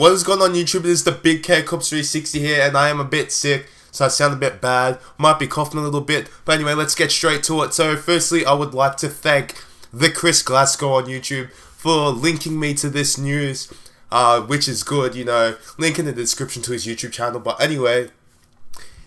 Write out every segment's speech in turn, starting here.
What is going on YouTube? This is the Big K Cups 360 here, and I am a bit sick, so I sound a bit bad. Might be coughing a little bit, but anyway, let's get straight to it. So firstly, I would like to thank the Chris Glasgow on YouTube for linking me to this news, which is good, you know, link in the description to his YouTube channel. But anyway,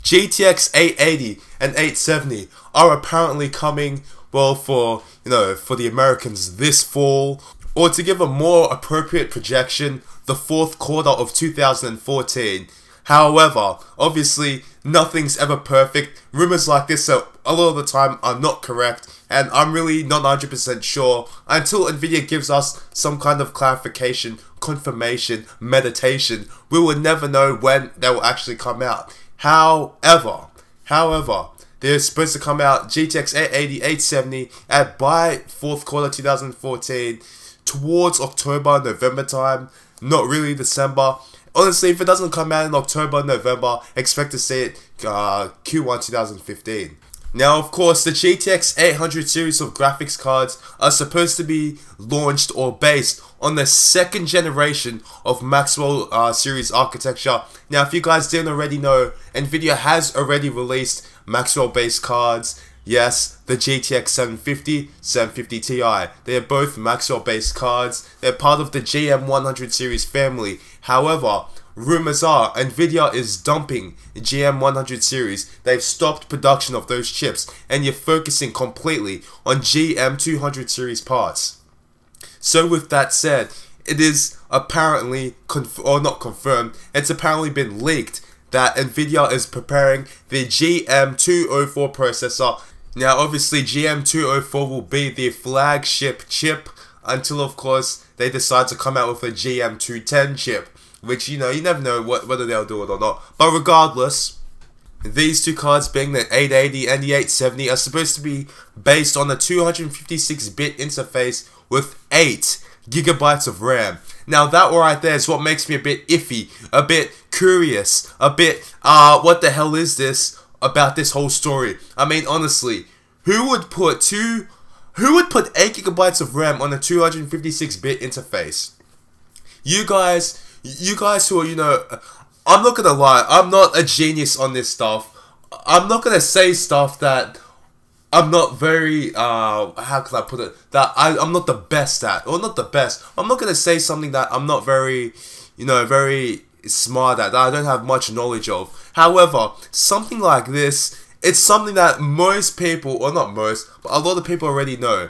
GTX 880 and 870 are apparently coming, well, for the Americans this fall, or to give a more appropriate projection, the fourth quarter of 2014. However, obviously, nothing's ever perfect. Rumors like this a lot of the time are not correct, and I'm really not 100% sure until NVIDIA gives us some kind of clarification, confirmation, meditation. We will never know when they will actually come out. However, they're supposed to come out GTX 880, 870 by fourth quarter 2014, towards October, November time, not really December. Honestly, if it doesn't come out in October, November, expect to see it Q1 2015. Now, of course, the GTX 800 series of graphics cards are supposed to be launched or based on the second generation of Maxwell series architecture. Now, if you guys didn't already know, NVIDIA has already released Maxwell-based cards. Yes, the GTX 750, 750 Ti. They are both Maxwell-based cards. They're part of the GM100 series family. However, rumors are NVIDIA is dumping the GM100 series. They've stopped production of those chips, and you're focusing completely on GM200 series parts. So with that said, it is apparently, or not confirmed, it's apparently been leaked that NVIDIA is preparing the GM204 processor. Now obviously GM204 will be the flagship chip until of course they decide to come out with a GM210 chip, which you never know whether they'll do it or not. But regardless, these two cards being the 880 and the 870 are supposed to be based on a 256-bit interface with 8 GB of RAM. Now that right there is what makes me a bit iffy, a bit curious, a bit, what the hell is this about this whole story? I mean, honestly, who would put 8 GB of RAM on a 256-bit interface? You guys who are, I'm not gonna lie, I'm not a genius on this stuff. I'm not gonna say stuff that I'm not very, how can I put it, that I'm not the best at, or not the best. I'm not gonna say something that I'm not very, very smart at, that I don't have much knowledge of. However, something like this, it's something that most people, or not most, but a lot of people already know.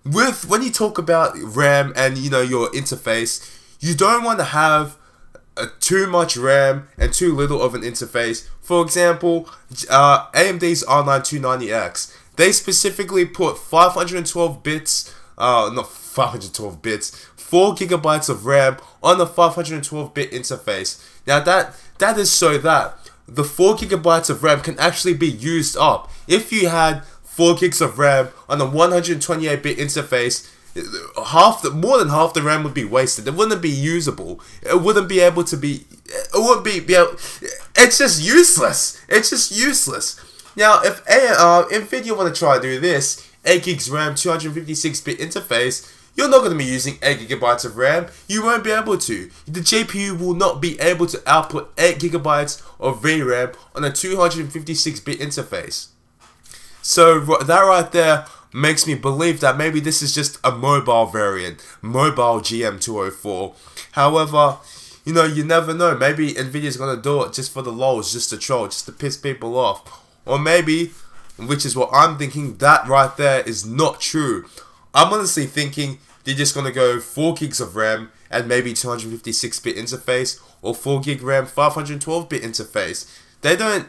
When you talk about RAM and your interface, you don't want to have too much RAM and too little of an interface. For example, AMD's R9 290X, they specifically put 512 bits, not 512 bits, 4 GB of RAM on the 512-bit interface. Now that is so that the 4 GB of RAM can actually be used up. If you had 4 gigs of RAM on a 128-bit interface, more than half the RAM would be wasted. It wouldn't be usable. It wouldn't be able to be. It wouldn't be able. It's just useless. It's just useless. Now, if NVIDIA want to try to do this, 8 gigs RAM, 256-bit interface, you're not going to be using 8 GB of RAM. You won't be able to. The GPU will not be able to output 8 GB of VRAM on a 256-bit interface. So that right there makes me believe that maybe this is just a mobile variant, mobile GM204. However, you never know. Maybe NVIDIA's going to do it just for the lols, just to troll, just to piss people off. Or maybe, which is what I'm thinking, that right there is not true. I'm honestly thinking they're just going to go 4 gigs of RAM and maybe 256-bit interface, or 4 gig RAM, 512-bit interface. They don't.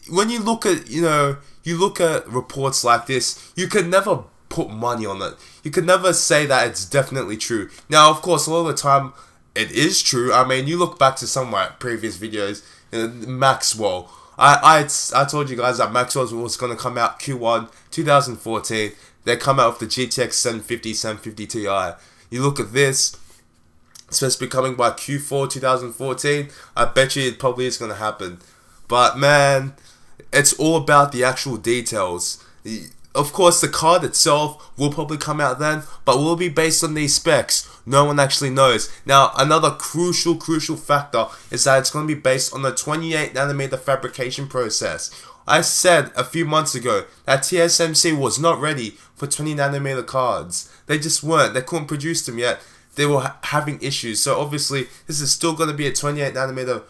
When you look at, you look at reports like this, you can never put money on it. You can never say that it's definitely true. Now, of course, a lot of the time, it is true. I mean, you look back to some of my previous videos, Maxwell. I told you guys that Maxwell was going to come out Q1 2014. They come out with the GTX 750, 750 Ti. You look at this, it's supposed to be coming by Q4 2014. I bet you it probably is going to happen. But man, it's all about the actual details. Of course, the card itself will probably come out then, but will it be based on these specs? No one actually knows. Now, another crucial factor is that it's going to be based on the 28nm fabrication process. I said a few months ago that TSMC was not ready for 20nm cards. They just weren't. They couldn't produce them yet. They were having issues. So obviously, this is still going to be a 28nm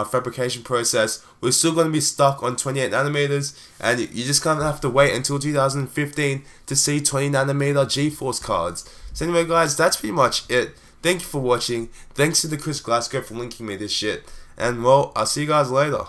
fabrication process. We're still going to be stuck on 28nm, and you're just going to have to wait until 2015 to see 20nm GeForce cards. So anyway guys, that's pretty much it. Thank you for watching. Thanks to the Chris Glasgow for linking me this shit. And well, I'll see you guys later.